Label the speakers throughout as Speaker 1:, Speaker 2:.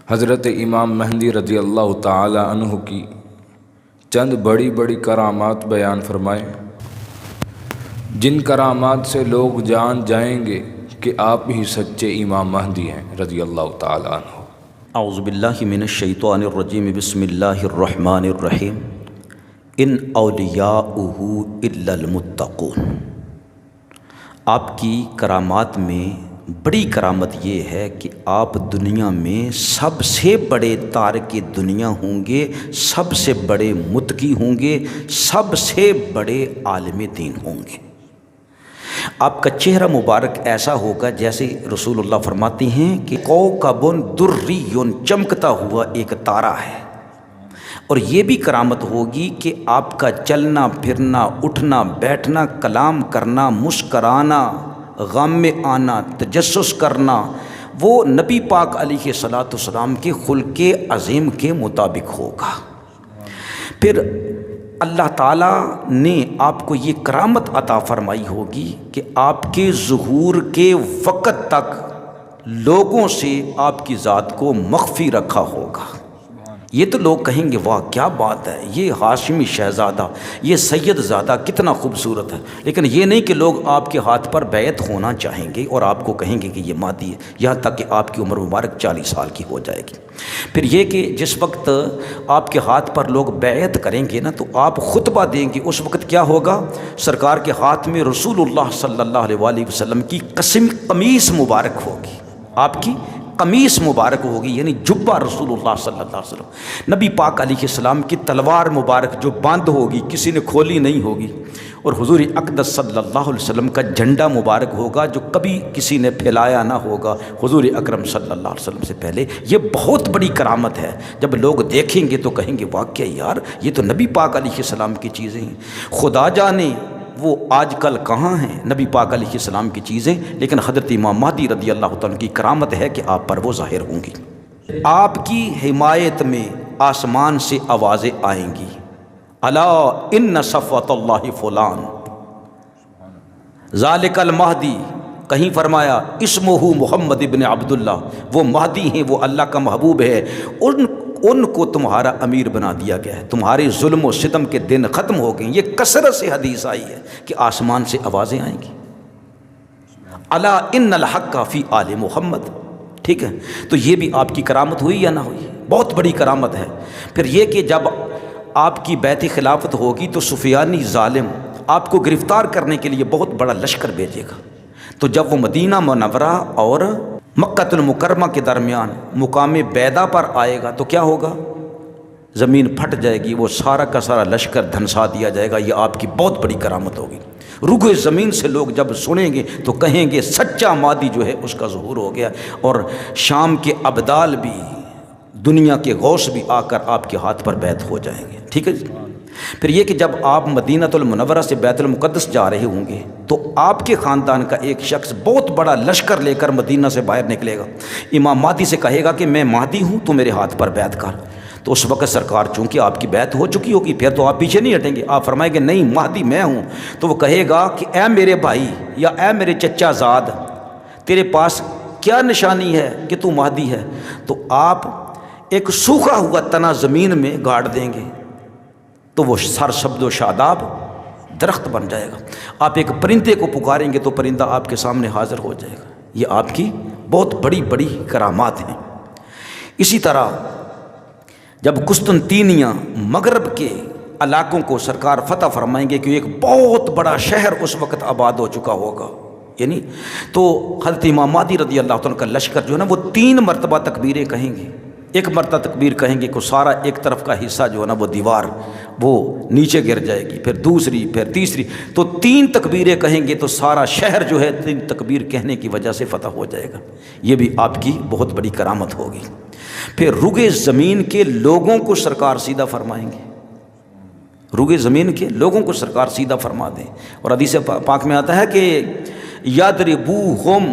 Speaker 1: حضرت امام مہدی رضی اللہ تعالی عنہ کی چند بڑی بڑی کرامات بیان فرمائیں، جن کرامات سے لوگ جان جائیں گے کہ آپ ہی سچے امام مہدی ہیں رضی اللہ تعالی عنہ۔
Speaker 2: اعوذ باللہ من الشیطان الرجیم، بسم اللہ الرحمن الرحیم۔ ان اولیاؤہ الا المتقون۔ آپ کی کرامات میں بڑی کرامت یہ ہے کہ آپ دنیا میں سب سے بڑے تارک دنیا ہوں گے، سب سے بڑے متقی ہوں گے، سب سے بڑے عالم دین ہوں گے۔ آپ کا چہرہ مبارک ایسا ہوگا جیسے رسول اللہ فرماتے ہیں کہ کوکب دری، چمکتا ہوا ایک تارا ہے۔ اور یہ بھی کرامت ہوگی کہ آپ کا چلنا پھرنا، اٹھنا بیٹھنا، کلام کرنا، مسکرانا، غم میں آنا، تجسس کرنا، وہ نبی پاک علیہ الصلاۃ والسلام کے خلق عظیم کے مطابق ہوگا۔ پھر اللہ تعالیٰ نے آپ کو یہ کرامت عطا فرمائی ہوگی کہ آپ کے ظہور کے وقت تک لوگوں سے آپ کی ذات کو مخفی رکھا ہوگا۔ یہ تو لوگ کہیں گے واہ کیا بات ہے، یہ ہاشمی شہزادہ، یہ سید زادہ کتنا خوبصورت ہے، لیکن یہ نہیں کہ لوگ آپ کے ہاتھ پر بیعت ہونا چاہیں گے اور آپ کو کہیں گے کہ یہ مہدی ہے، یہاں تک کہ آپ کی عمر مبارک 40 سال کی ہو جائے گی۔ پھر یہ کہ جس وقت آپ کے ہاتھ پر لوگ بیعت کریں گے نا تو آپ خطبہ دیں گے، اس وقت کیا ہوگا؟ سرکار کے ہاتھ میں رسول اللہ صلی اللہ علیہ وآلہ وسلم کی قمیص مبارک ہوگی، آپ کی قمیص مبارک ہوگی، یعنی جبہ رسول اللہ صلی اللہ علیہ وسلم، نبی پاک علیہ السلام کی تلوار مبارک جو بند ہوگی، کسی نے کھولی نہیں ہوگی، اور حضور اقدس صلی اللہ علیہ وسلم کا جھنڈا مبارک ہوگا جو کبھی کسی نے پھیلایا نہ ہوگا حضور اکرم صلی اللہ علیہ وسلم سے پہلے۔ یہ بہت بڑی کرامت ہے، جب لوگ دیکھیں گے تو کہیں گے واقعہ یار یہ تو نبی پاک علیہ السلام کی چیزیں ہیں، خدا جانے وہ آج کل کہاں ہیں نبی پاک علیہ السلام کی چیزیں، لیکن حضرت امام مہدی رضی اللہ تعالیٰ کی کرامت ہے کہ آپ پر وہ ظاہر ہوں گی۔ آپ کی حمایت میں آسمان سے آوازیں آئیں گی، الا ان صفوۃ اللہ فلان ذالک المہدی، کہیں فرمایا اسمہ محمد ابن عبداللہ، وہ مہدی ہیں، وہ اللہ کا محبوب ہے، ان کو تمہارا امیر بنا دیا گیا ہے، تمہارے ظلم و ستم کے دن ختم ہو گئے۔ یہ کثرت سے حدیث آئی ہے کہ آسمان سے آوازیں آئیں گی، الا ان الحق فی آل محمد۔ ٹھیک ہے، تو یہ بھی آپ کی کرامت ہوئی یا نہ ہوئی؟ بہت بڑی کرامت ہے۔ پھر یہ کہ جب آپ کی بیعت خلافت ہوگی تو سفیانی ظالم آپ کو گرفتار کرنے کے لیے بہت بڑا لشکر بھیجے گا، تو جب وہ مدینہ منورہ اور مکہ المکرمہ کے درمیان مقام بیدا پر آئے گا تو کیا ہوگا؟ زمین پھٹ جائے گی، وہ سارا کا سارا لشکر دھنسا دیا جائے گا۔ یہ آپ کی بہت بڑی کرامت ہوگی۔ رگے زمین سے لوگ جب سنیں گے تو کہیں گے سچا مہدی جو ہے اس کا ظہور ہو گیا، اور شام کے ابدال بھی، دنیا کے غوث بھی آ کر آپ کے ہاتھ پر بیعت ہو جائیں گے۔ ٹھیک ہے جی۔ پھر یہ کہ جب آپ مدینہ المنورہ سے بیت المقدس جا رہے ہوں گے تو آپ کے خاندان کا ایک شخص بہت بڑا لشکر لے کر مدینہ سے باہر نکلے گا، امام مہدی سے کہے گا کہ میں مہدی ہوں تو میرے ہاتھ پر بیعت کر۔ تو اس وقت سرکار چونکہ آپ کی بیعت ہو چکی ہوگی، پھر تو آپ پیچھے نہیں ہٹیں گے، آپ فرمائیں گے نہیں مہدی میں ہوں۔ تو وہ کہے گا کہ اے میرے بھائی یا اے میرے چچا زاد، تیرے پاس کیا نشانی ہے کہ تو مہدی ہے؟ تو آپ ایک سوکھا ہوا تنا زمین میں گاڑ دیں گے تو وہ سرسبز و شاداب درخت بن جائے گا۔ آپ ایک پرندے کو پکاریں گے تو پرندہ آپ کے سامنے حاضر ہو جائے گا۔ یہ آپ کی بہت بڑی بڑی کرامات ہیں۔ اسی طرح جب قسطنطینیہ مغرب کے علاقوں کو سرکار فتح فرمائیں گے کہ ایک بہت بڑا شہر اس وقت آباد ہو چکا ہوگا، یعنی تو حضرت امام مہدی رضی اللہ تعالیٰ کا لشکر جو ہے نا وہ 3 مرتبہ تکبیریں کہیں گے۔ ایک مرتبہ تکبیر کہیں گے کہ سارا ایک طرف کا حصہ جو ہے نا وہ دیوار وہ نیچے گر جائے گی، پھر دوسری، پھر تیسری، تو 3 تکبیریں کہیں گے تو سارا شہر جو ہے 3 تکبیر کہنے کی وجہ سے فتح ہو جائے گا۔ یہ بھی آپ کی بہت بڑی کرامت ہوگی۔ پھر رگے زمین کے لوگوں کو سرکار سیدھا فرمائیں گے، رگے زمین کے لوگوں کو سرکار سیدھا فرما دیں، اور حدیث پاک میں آتا ہے کہ یضربوہم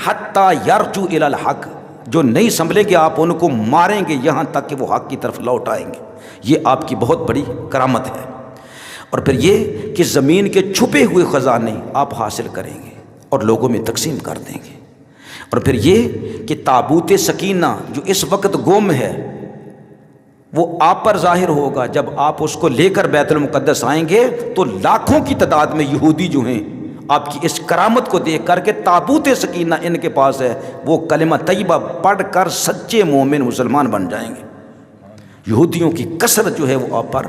Speaker 2: حتی یرجو الی الحق، جو نہیں سنبھلے کہ آپ ان کو ماریں گے یہاں تک کہ وہ حق کی طرف لوٹ آئیں گے۔ یہ آپ کی بہت بڑی کرامت ہے۔ اور پھر یہ کہ زمین کے چھپے ہوئے خزانے آپ حاصل کریں گے اور لوگوں میں تقسیم کر دیں گے۔ اور پھر یہ کہ تابوت سکینہ جو اس وقت گم ہے وہ آپ پر ظاہر ہوگا. جب آپ اس کو لے کر بیت المقدس آئیں گے تو لاکھوں کی تعداد میں یہودی جو ہیں آپ کی اس کرامت کو دیکھ کر کے تابوت سکینہ ان کے پاس ہے، وہ کلمہ طیبہ پڑھ کر سچے مومن مسلمان بن جائیں گے. یہودیوں کی کثرت جو ہے وہ آپ پر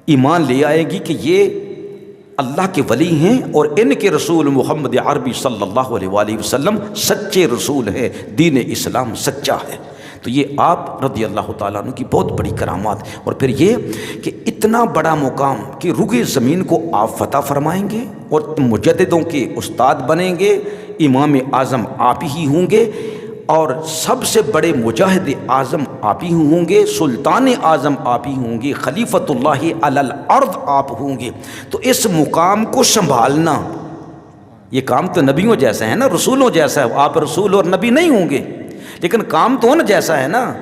Speaker 2: ایمان لے آئے گی کہ یہ اللہ کے ولی ہیں اور ان کے رسول محمد عربی صلی اللہ علیہ وآلہ وسلم سچے رسول ہیں، دین اسلام سچا ہے. تو یہ آپ رضی اللہ تعالیٰ عنہ کی بہت بڑی کرامات. اور پھر یہ کہ اتنا بڑا مقام کہ رگِ زمین کو آپ فتح فرمائیں گے اور مجددوں کے استاد بنیں گے، امام اعظم آپ ہی ہوں گے اور سب سے بڑے مجاہد اعظم آپ ہی ہوں گے، سلطان اعظم آپ ہی ہوں گے، خلیفۃ اللہ علی الارض آپ ہوں گے. تو اس مقام کو سنبھالنا یہ کام تو نبیوں جیسا ہے نا، رسولوں جیسا ہے. آپ رسول اور نبی نہیں ہوں گے لیکن کام تو ان جیسا ہے نا،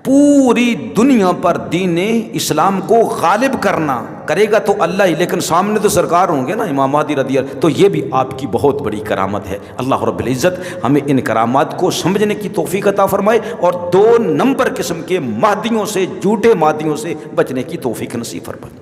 Speaker 2: پوری دنیا پر دین اسلام کو غالب کرنا. کرے گا تو اللہ ہی، لیکن سامنے تو سرکار ہوں گے نا، امام مہدی رضی اللہ. تو یہ بھی آپ کی بہت بڑی کرامت ہے. اللہ رب العزت ہمیں ان کرامات کو سمجھنے کی توفیق عطا فرمائے اور 2 نمبر قسم کے مہدیوں سے، جھوٹے مہدیوں سے بچنے کی توفیق نصیب فرمائے.